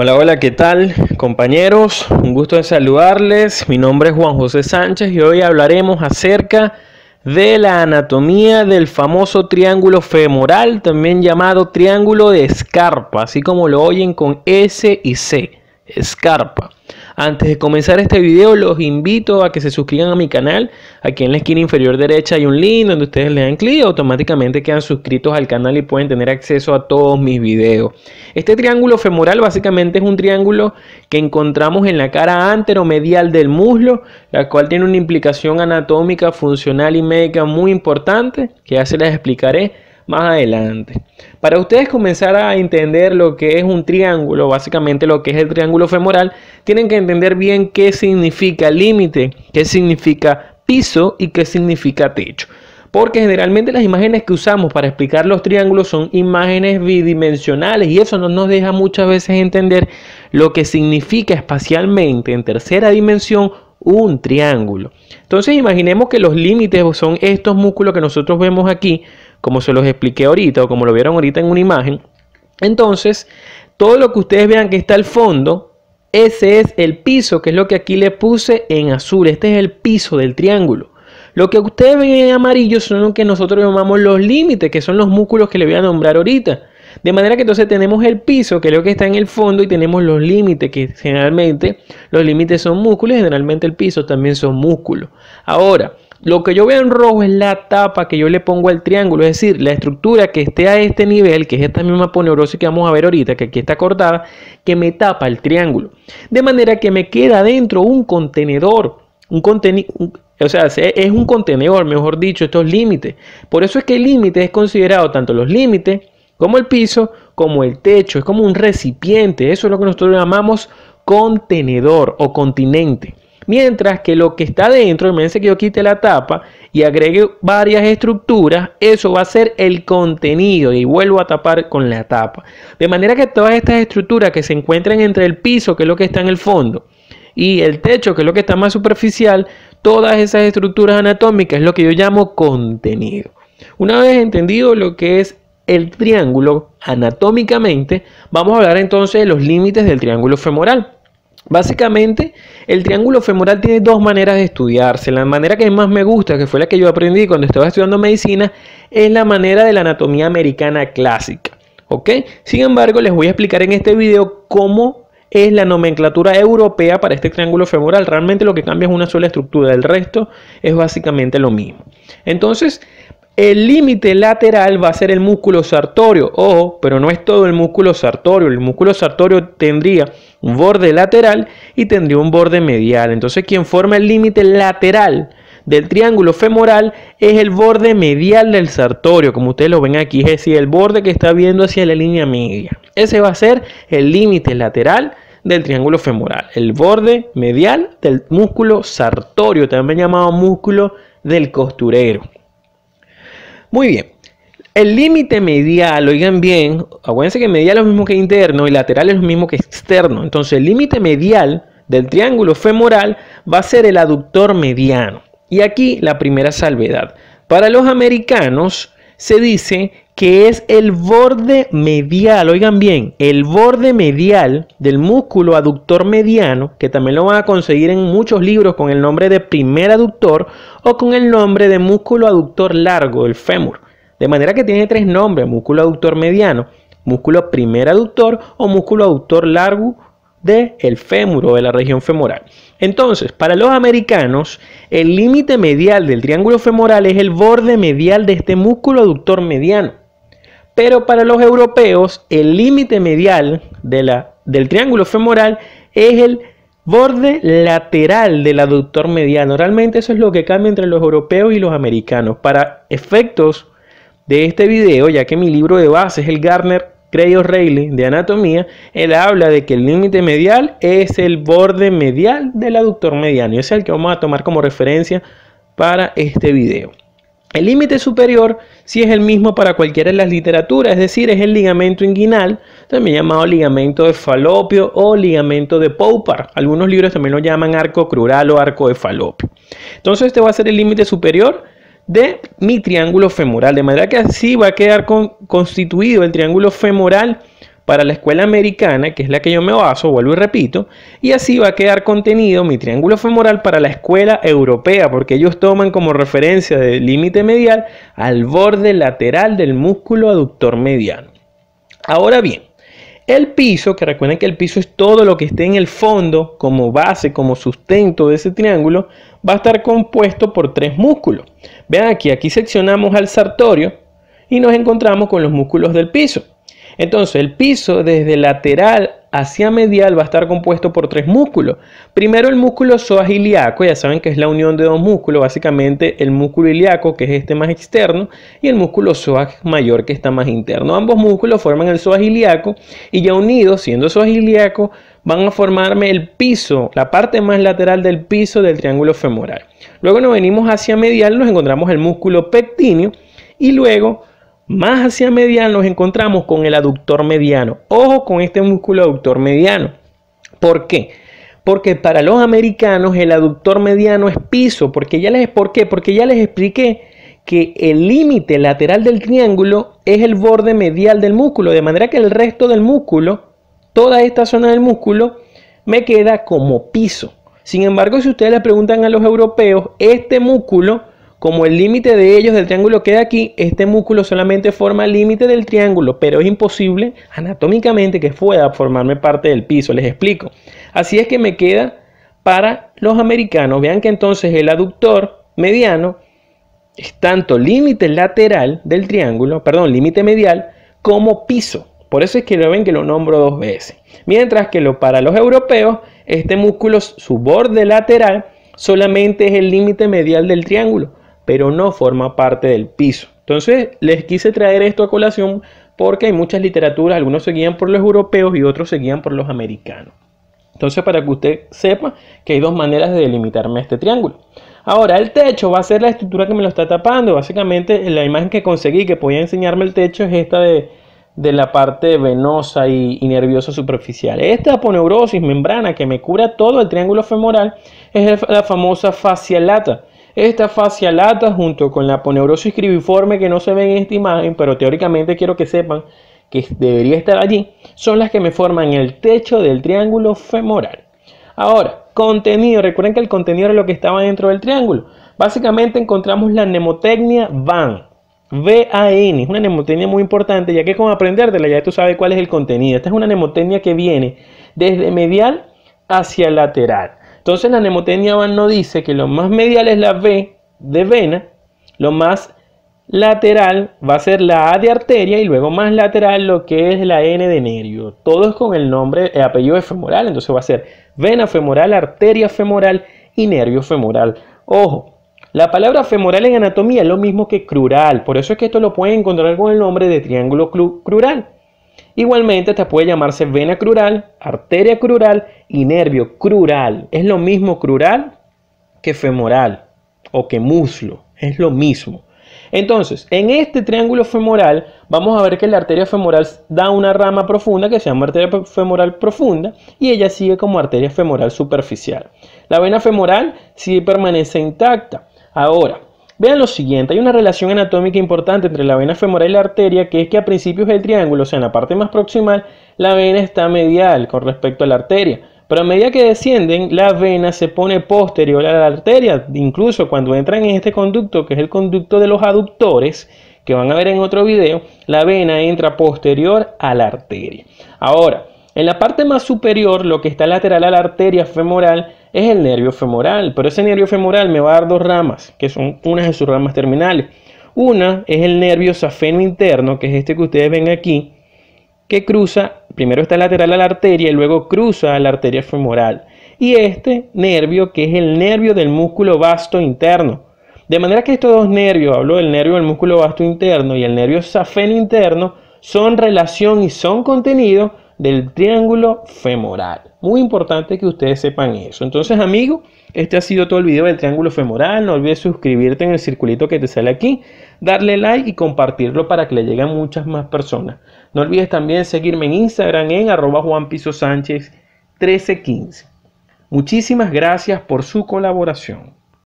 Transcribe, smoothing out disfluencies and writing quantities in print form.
Hola, hola, ¿qué tal, compañeros? Un gusto de saludarles. Mi nombre es Juan José Sánchez y hoy hablaremos acerca de la anatomía del famoso triángulo femoral, también llamado triángulo de Scarpa, así como lo oyen con S y C, Scarpa. Antes de comenzar este video, los invito a que se suscriban a mi canal. Aquí en la esquina inferior derecha hay un link donde ustedes le dan clic y automáticamente quedan suscritos al canal y pueden tener acceso a todos mis videos. Este triángulo femoral básicamente es un triángulo que encontramos en la cara anteromedial del muslo, la cual tiene una implicación anatómica, funcional y médica muy importante, que ya se las explicaré más adelante. Para ustedes comenzar a entender lo que es un triángulo, básicamente lo que es el triángulo femoral, tienen que entender bien qué significa límite, qué significa piso y qué significa techo. Porque generalmente las imágenes que usamos para explicar los triángulos son imágenes bidimensionales y eso no nos deja muchas veces entender lo que significa espacialmente en tercera dimensión un triángulo. Entonces imaginemos que los límites son estos músculos que nosotros vemos aquí, como se los expliqué ahorita o como lo vieron ahorita en una imagen. Entonces, todo lo que ustedes vean que está al fondo, ese es el piso, que es lo que aquí le puse en azul. Este es el piso del triángulo. Lo que ustedes ven en amarillo son lo que nosotros llamamos los límites, que son los músculos que les voy a nombrar ahorita. De manera que entonces tenemos el piso, que es lo que está en el fondo, y tenemos los límites, que generalmente los límites son músculos y generalmente el piso también son músculos. Ahora, lo que yo veo en rojo es la tapa que yo le pongo al triángulo, es decir, la estructura que esté a este nivel, que es esta misma aponeurosis que vamos a ver ahorita, que aquí está cortada, que me tapa el triángulo. De manera que me queda dentro un contenedor, o sea, es un contenedor, mejor dicho, estos límites. Por eso es que el límite es considerado tanto los límites como el piso, como el techo. Es como un recipiente. Eso es lo que nosotros llamamos contenedor o continente. Mientras que lo que está dentro, imagínense que yo quite la tapa y agregue varias estructuras, eso va a ser el contenido y vuelvo a tapar con la tapa. De manera que todas estas estructuras que se encuentran entre el piso, que es lo que está en el fondo, y el techo, que es lo que está más superficial, todas esas estructuras anatómicas es lo que yo llamo contenido. Una vez entendido lo que es el triángulo anatómicamente, vamos a hablar entonces de los límites del triángulo femoral. Básicamente, el triángulo femoral tiene dos maneras de estudiarse. La manera que más me gusta, que fue la que yo aprendí cuando estaba estudiando medicina, es la manera de la anatomía americana clásica. ¿Ok? Sin embargo, les voy a explicar en este video cómo es la nomenclatura europea para este triángulo femoral. Realmente lo que cambia es una sola estructura, el resto es básicamente lo mismo. Entonces, el límite lateral va a ser el músculo sartorio. Ojo, pero no es todo el músculo sartorio. El músculo sartorio tendría un borde lateral y tendría un borde medial. Entonces, quien forma el límite lateral del triángulo femoral es el borde medial del sartorio, como ustedes lo ven aquí, es decir, el borde que está viendo hacia la línea media. Ese va a ser el límite lateral del triángulo femoral, el borde medial del músculo sartorio, también llamado músculo del costurero. Muy bien, el límite medial, oigan bien, acuérdense que medial es lo mismo que interno y lateral es lo mismo que externo. Entonces el límite medial del triángulo femoral va a ser el aductor mediano. Y aquí la primera salvedad. Para los americanos se dice que es el borde medial, oigan bien, el borde medial del músculo aductor mediano, que también lo van a conseguir en muchos libros con el nombre de primer aductor o con el nombre de músculo aductor largo, el fémur. De manera que tiene tres nombres: músculo aductor mediano, músculo primer aductor o músculo aductor largo del fémur o de la región femoral. Entonces, para los americanos, el límite medial del triángulo femoral es el borde medial de este músculo aductor mediano. Pero para los europeos, el límite medial del triángulo femoral es el borde lateral del aductor mediano. Realmente eso es lo que cambia entre los europeos y los americanos. Para efectos de este video, ya que mi libro de base es el Gardner Cray O'Reilly de anatomía, él habla de que el límite medial es el borde medial del aductor mediano y ese es el que vamos a tomar como referencia para este video. El límite superior sí es el mismo para cualquiera de las literaturas, es decir, es el ligamento inguinal, también llamado ligamento de Falopio o ligamento de Poupart. Algunos libros también lo llaman arco crural o arco de Falopio. Entonces este va a ser el límite superior de mi triángulo femoral, de manera que así va a quedar constituido el triángulo femoral para la escuela americana, que es la que yo me baso, vuelvo y repito, y así va a quedar contenido mi triángulo femoral para la escuela europea, porque ellos toman como referencia del límite medial al borde lateral del músculo aductor mediano. Ahora bien, el piso, que recuerden que el piso es todo lo que esté en el fondo como base, como sustento de ese triángulo, va a estar compuesto por 3 músculos. Vean aquí seccionamos al sartorio y nos encontramos con los músculos del piso. Entonces el piso desde lateral hacia medial va a estar compuesto por 3 músculos. Primero el músculo psoas ilíaco, ya saben que es la unión de 2 músculos, básicamente el músculo ilíaco, que es este más externo, y el músculo psoas mayor, que está más interno. Ambos músculos forman el psoas ilíaco y ya unidos, siendo psoas ilíaco, van a formarme el piso, la parte más lateral del piso del triángulo femoral. Luego nos venimos hacia medial, nos encontramos el músculo pectíneo y luego más hacia medial nos encontramos con el aductor mediano. Ojo con este músculo aductor mediano. ¿Por qué? Porque para los americanos el aductor mediano es piso. ¿Por qué? Porque ya les expliqué que el límite lateral del triángulo es el borde medial del músculo. De manera que el resto del músculo, toda esta zona del músculo, me queda como piso. Sin embargo, si ustedes le preguntan a los europeos, este músculo, como el límite de ellos del triángulo queda aquí, este músculo solamente forma el límite del triángulo, pero es imposible anatómicamente que pueda formarme parte del piso. Les explico. Así es que me queda para los americanos. Vean que entonces el aductor mediano es tanto límite lateral del triángulo, límite medial, como piso. Por eso es que lo ven que lo nombro 2 veces. Mientras que para los europeos, este músculo, su borde lateral, solamente es el límite medial del triángulo, pero no forma parte del piso. Entonces les quise traer esto a colación porque hay muchas literaturas, algunos se guían por los europeos y otros se guían por los americanos. Entonces, para que usted sepa que hay 2 maneras de delimitarme este triángulo. Ahora, el techo va a ser la estructura que me lo está tapando. Básicamente la imagen que conseguí que podía enseñarme el techo es esta de la parte venosa y nerviosa superficial. Esta aponeurosis membrana que me cura todo el triángulo femoral es la famosa fascia lata. Esta fascia lata junto con la aponeurosis cribiforme que no se ve en esta imagen, pero teóricamente quiero que sepan que debería estar allí, son las que me forman el techo del triángulo femoral. Ahora, contenido. Recuerden que el contenido era lo que estaba dentro del triángulo. Básicamente encontramos la mnemotecnia VAN. V-A-N, es una mnemotecnia muy importante, ya que con aprendértela ya tú sabes cuál es el contenido. Esta es una mnemotecnia que viene desde medial hacia lateral. Entonces la mnemotecnia VAN nos dice que lo más medial es la V de vena, lo más lateral va a ser la A de arteria y luego más lateral lo que es la N de nervio. Todo es con el nombre, el apellido de femoral, entonces va a ser vena femoral, arteria femoral y nervio femoral. Ojo, la palabra femoral en anatomía es lo mismo que crural, por eso es que esto lo pueden encontrar con el nombre de triángulo crural. Igualmente esta puede llamarse vena crural, arteria crural y nervio crural. Es lo mismo crural que femoral o que muslo, es lo mismo. Entonces, en este triángulo femoral vamos a ver que la arteria femoral da una rama profunda que se llama arteria femoral profunda y ella sigue como arteria femoral superficial. La vena femoral sí permanece intacta. Ahora, vean lo siguiente, hay una relación anatómica importante entre la vena femoral y la arteria, que es que a principios del triángulo, o sea en la parte más proximal, la vena está medial con respecto a la arteria. Pero a medida que descienden, la vena se pone posterior a la arteria. Incluso cuando entran en este conducto, que es el conducto de los aductores, que van a ver en otro video, la vena entra posterior a la arteria. Ahora, en la parte más superior, lo que está lateral a la arteria femoral es el nervio femoral. Pero ese nervio femoral me va a dar 2 ramas, que son unas de sus ramas terminales. Una es el nervio safeno interno, que es este que ustedes ven aquí, que cruza, primero está lateral a la arteria y luego cruza a la arteria femoral. Y este nervio, que es el nervio del músculo vasto interno. De manera que estos 2 nervios, hablo del nervio del músculo vasto interno y el nervio safeno interno, son relación y son contenido del triángulo femoral. Muy importante que ustedes sepan eso. Entonces, amigos, este ha sido todo el video del triángulo femoral. No olvides suscribirte en el circulito que te sale aquí, darle like y compartirlo para que le lleguen muchas más personas. No olvides también seguirme en Instagram en @JuanPisoSánchez1315. Muchísimas gracias por su colaboración.